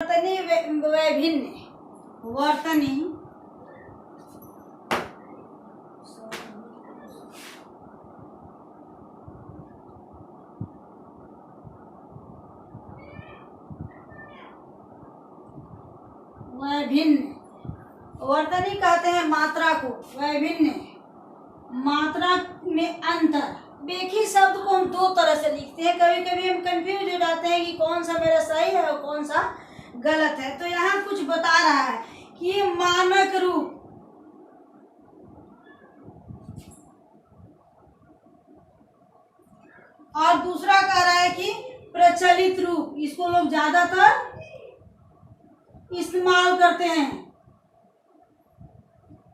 वर्तनी वैभिन्न, वर्तनी वैभिन्न, वर्तनी कहते हैं मात्रा को, वैभिन्न मात्रा में अंतर। देखिए शब्द को हम दो तरह से लिखते हैं, कभी कभी हम कंफ्यूज हो जाते हैं कि कौन सा मेरा सही है और कौन सा गलत है। तो यहाँ कुछ बता रहा है कि ये मानक रूप, और दूसरा कह रहा है कि प्रचलित रूप, इसको लोग ज्यादातर इस्तेमाल करते हैं,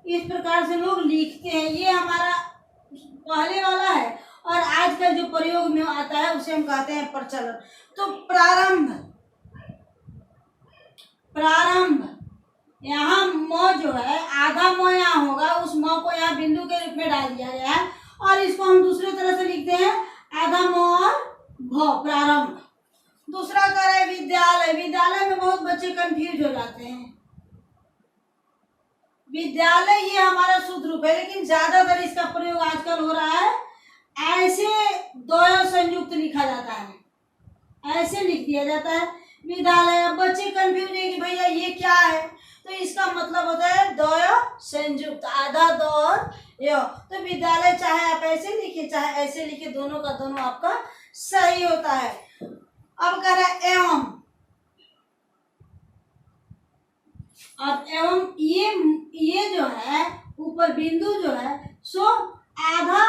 इस प्रकार से लोग लिखते हैं। ये हमारा पहले वाला है, और आजकल जो प्रयोग में आता है उसे हम कहते हैं प्रचलन। तो प्रारंभ, प्रारंभ, यहाँ म जो है आधा म यहाँ होगा, उस म को यहाँ बिंदु के रूप में डाल दिया गया है, और इसको हम दूसरे तरह से लिखते हैं आधा म और भ, प्रारंभ। दूसरा कह रहे विद्यालय, विद्यालय में बहुत बच्चे कंफ्यूज हो जाते हैं। विद्यालय ये हमारा शुद्ध रूप है, लेकिन ज्यादातर इसका प्रयोग आजकल हो रहा है, ऐसे द्वय संयुक्त लिखा जाता है, ऐसे लिख दिया जाता है विद्यालय। अब बच्चे कंफ्यूज है कि भैया ये क्या है, तो इसका मतलब होता है द्वय संयुक्त, आधा द और य। तो विद्यालय चाहे आप ऐसे लिखे चाहे ऐसे लिखे, दोनों का दोनों आपका सही होता है। अब कह रहा है एवं, अब एवं ये जो है ऊपर बिंदु जो है सो आधा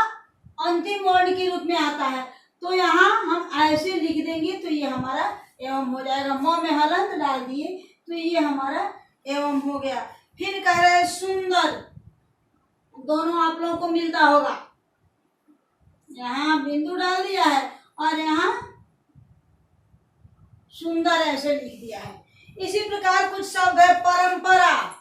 अंतिम वर्ण के रूप में आता है, तो यहाँ हम ऐसे लिख देंगे तो ये हमारा एवं हो जाएगा। म में हलंत डाल दिए तो ये हमारा एवं हो गया। फिर कह रहे हैं सुंदर, दोनों आप लोगों को मिलता होगा, यहाँ बिंदु डाल दिया है और यहाँ सुंदर ऐसे लिख दिया है। इसी प्रकार कुछ शब्द है परंपरा,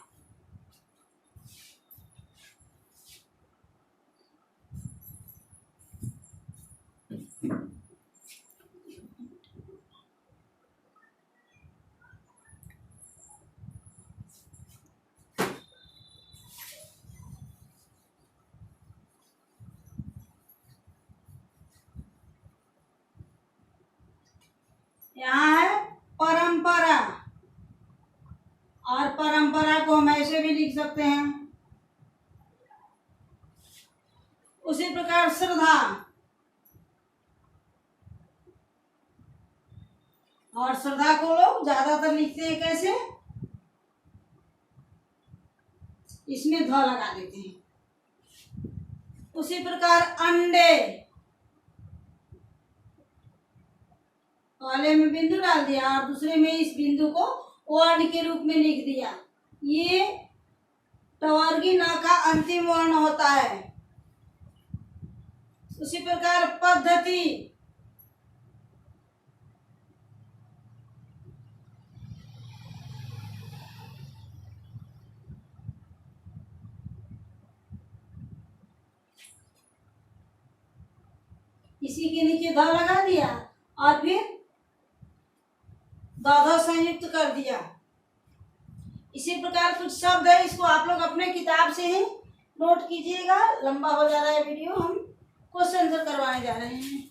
यहाँ है परंपरा, और परंपरा को हम ऐसे भी लिख सकते हैं। उसी प्रकार श्रद्धा, और श्रद्धा को लोग ज्यादातर लिखते हैं कैसे, इसमें ध लगा देते हैं। उसी प्रकार अंडे, पहले में बिंदु डाल दिया और दूसरे में इस बिंदु को वर्ण के रूप में लिख दिया, ये टवर्गी न का अंतिम वर्ण होता है। उसी प्रकार पद्धति, इसी के नीचे ध लगा दिया और फिर द संयुक्त कर दिया। इसी प्रकार कुछ शब्द है, इसको आप लोग अपने किताब से ही नोट कीजिएगा, लंबा हो जा रहा है वीडियो, हम क्वेश्चन आंसर करवाने जा रहे हैं।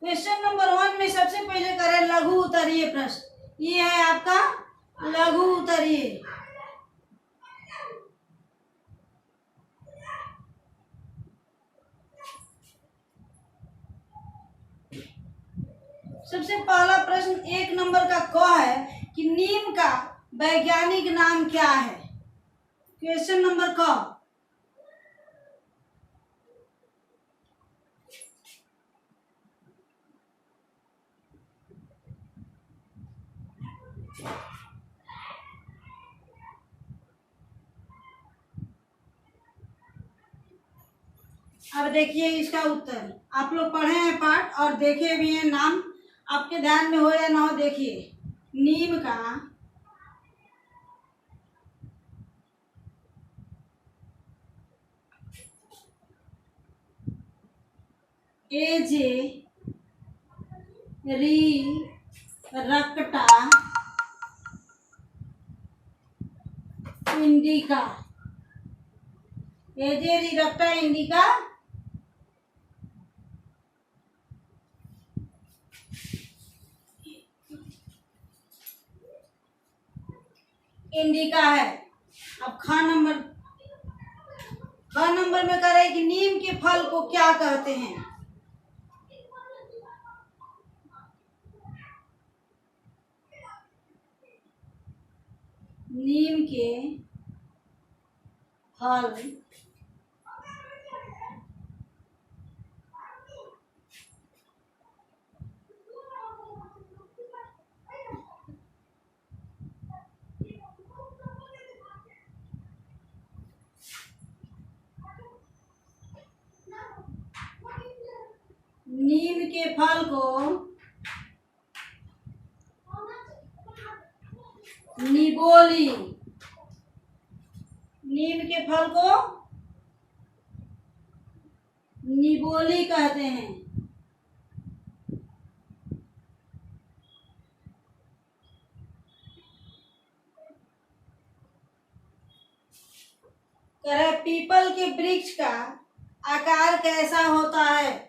क्वेश्चन नंबर 1 में सबसे पहले करें लघु उत्तरीय प्रश्न। ये है आपका लघु उत्तरीय। सबसे पहला प्रश्न 1 नंबर का क है कि नीम का वैज्ञानिक नाम क्या है। क्वेश्चन नंबर क, अब देखिए इसका उत्तर, आप लोग पढ़े हैं पाठ और देखे भी हैं, नाम आपके ध्यान में हो या ना हो। देखिए नीम का एजे री रक्टा इंडिका, एजे री रक्टा इंडिका इंडिका है। अब ख नंबर में करें कि नीम के फल को क्या कहते हैं। नीम के फल नीम के फल को निबोली, नीम के फल को निबोली कहते हैं। कह पीपल के वृक्ष का आकार कैसा होता है।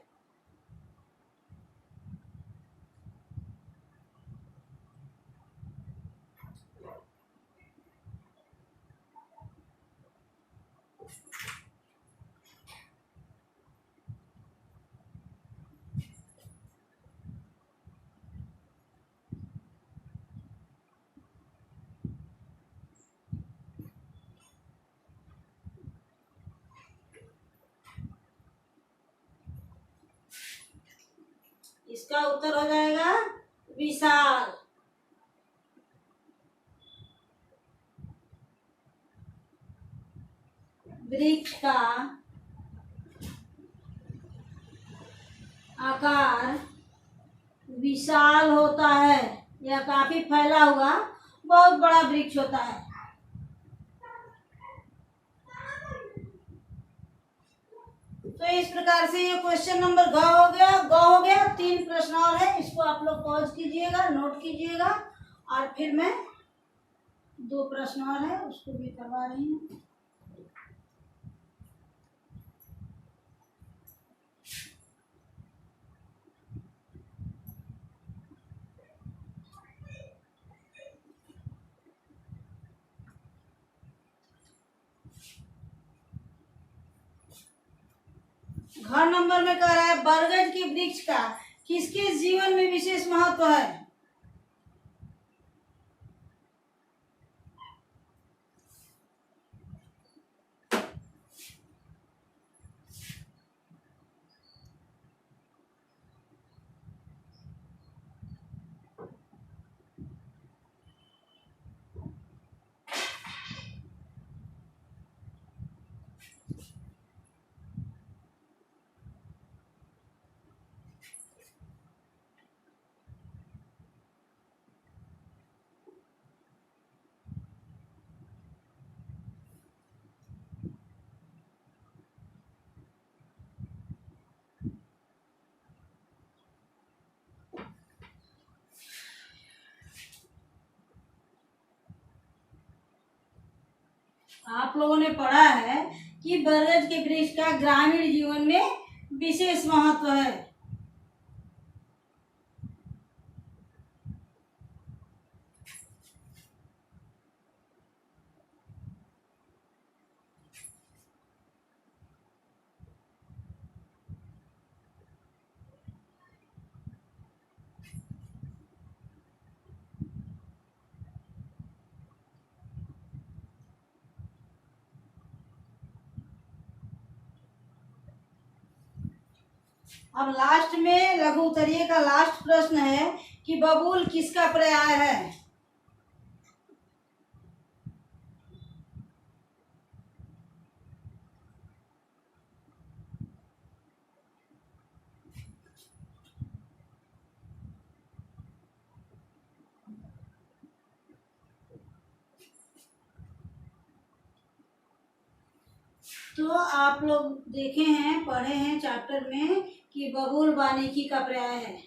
इसका उत्तर हो जाएगा विशाल। वृक्ष का आकार विशाल होता है, यह काफी फैला हुआ बहुत बड़ा वृक्ष होता है। तो इस प्रकार से ये क्वेश्चन नंबर ग हो गया। 3 प्रश्न और है, इसको आप लोग पॉज कीजिएगा, नोट कीजिएगा, और फिर मैं 2 प्रश्न और है उसको भी करवा रही हूँ। घर नंबर में कह रहा है बरगद के वृक्ष का किसके जीवन में विशेष महत्व है। आप लोगों ने पढ़ा है कि बरगद के वृक्ष का ग्रामीण जीवन में विशेष महत्व है। अब लास्ट में लघु उत्तरीय का लास्ट प्रश्न है कि बबूल किसका पर्याय है। तो आप लोग देखे हैं, पढ़े हैं चैप्टर में कि बबूल वानिकी का पर्याय है।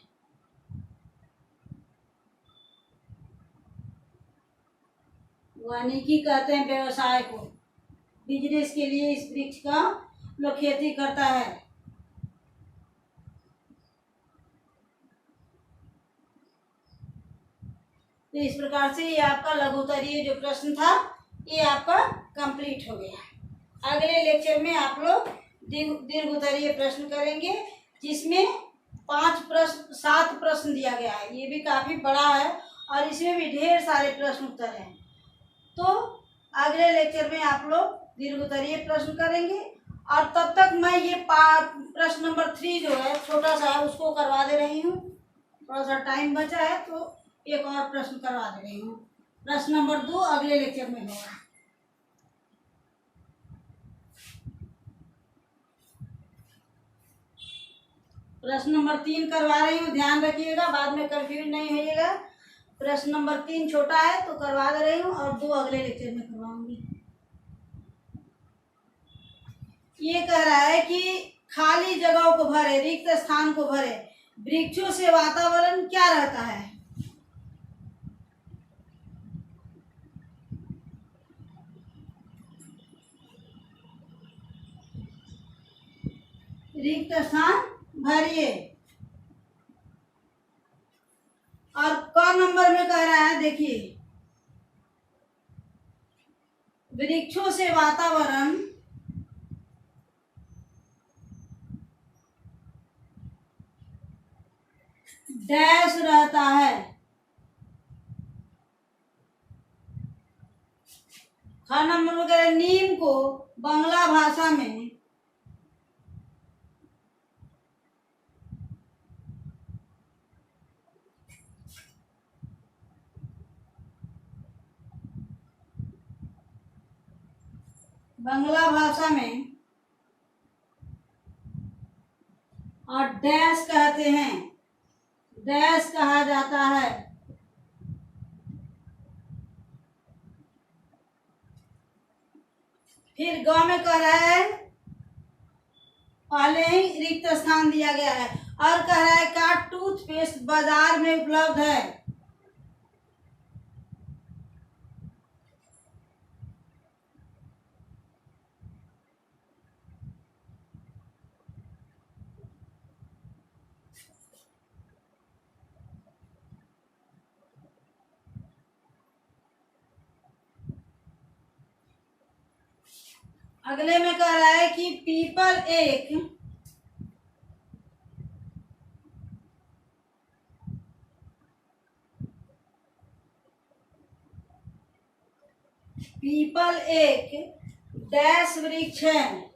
वानिकी कहते हैं व्यवसाय को, बिजनेस के लिए इस वृक्ष का लोग खेती करता है। तो इस प्रकार से ये आपका लघुत्तरीय जो प्रश्न था ये आपका कंप्लीट हो गया। अगले लेक्चर में आप लोग दीर्घोत्तरीय प्रश्न करेंगे, जिसमें 7 प्रश्न दिया गया है। ये भी काफी बड़ा है और इसमें भी ढेर सारे प्रश्न उत्तर हैं। तो अगले लेक्चर में आप लोग दीर्घोत्तरीय प्रश्न करेंगे, और तब तक मैं ये प्रश्न नंबर 3 जो है छोटा सा है उसको करवा दे रही हूँ। थोड़ा सा टाइम बचा है तो एक और प्रश्न करवा दे रही हूँ। प्रश्न नंबर 2 अगले लेक्चर में होगा। प्रश्न नंबर 3 करवा रही हूँ, ध्यान रखिएगा, बाद में कंफ्यूज नहीं होइएगा। प्रश्न नंबर 3 छोटा है तो करवा दे रही हूँ, और 2 अगले लेक्चर में करवाऊंगी। ये कह रहा है कि खाली जगहों को भरे, रिक्त स्थान को भरे, वृक्षों से वातावरण क्या रहता है? रिक्त स्थान भरिए। और क नंबर में कह रहा है, देखिए, वृक्षों से वातावरण डैश रहता है। ख नंबर में कह रहा है, नीम को बांग्ला भाषा में और डैश कहते हैं, डैश कहा जाता है। फिर ग में कह रहा है, पहले ही रिक्त स्थान दिया गया है, और कह रहा है का टूथपेस्ट बाजार में उपलब्ध है। अगले में कह रहा है कि पीपल एक डैश वृक्ष है।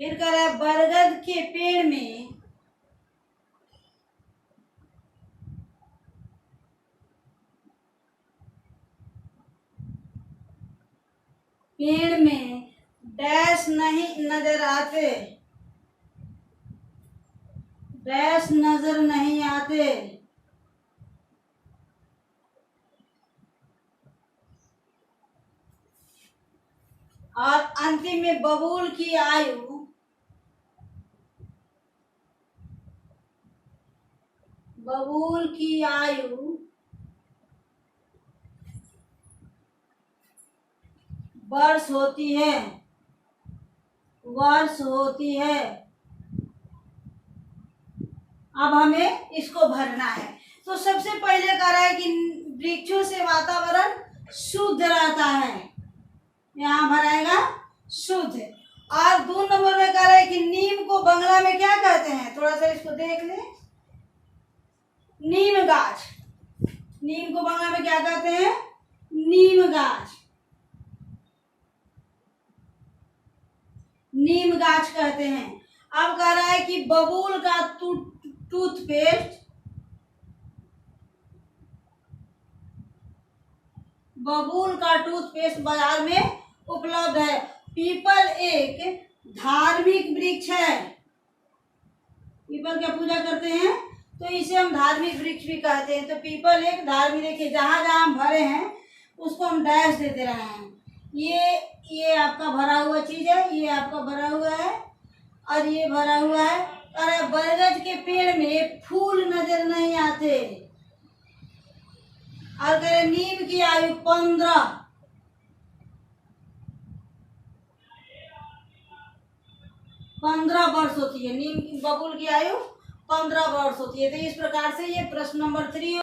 फिर कह रहा है बरगद के पेड़ में डैश नहीं नजर आते, डैश नजर नहीं आते। और अंतिम में बबूल की आयु वर्ष होती है। अब हमें इसको भरना है। तो सबसे पहले कह रहा है कि वृक्षों से वातावरण शुद्ध रहता है, यहाँ भराएगा शुद्ध। और 2 नंबर में कह रहा है कि नीम को बांग्ला में क्या कहते हैं, थोड़ा सा इसको देख ले। नीम गाछ, नीम को बांग्ला में क्या कहते हैं? नीम गाछ, नीम गाछ कहते हैं। अब कह रहा है कि बबूल का टूथपेस्ट बाजार में उपलब्ध है। पीपल एक धार्मिक वृक्ष है, पीपल क्या पूजा करते हैं तो इसे हम धार्मिक वृक्ष भी कहते हैं। तो पीपल एक धार्मिक, देखिए जहां जहां हम भरे हैं उसको हम डैश देते रहे हैं। ये आपका भरा हुआ चीज है, ये आपका भरा हुआ है और ये भरा हुआ है। और बरगद के पेड़ में फूल नजर नहीं आते। और कह नीम की आयु 15 वर्ष होती है। नीम की बबूल की आयु 15 वर्ष होती है। तो इस प्रकार से ये प्रश्न नंबर 3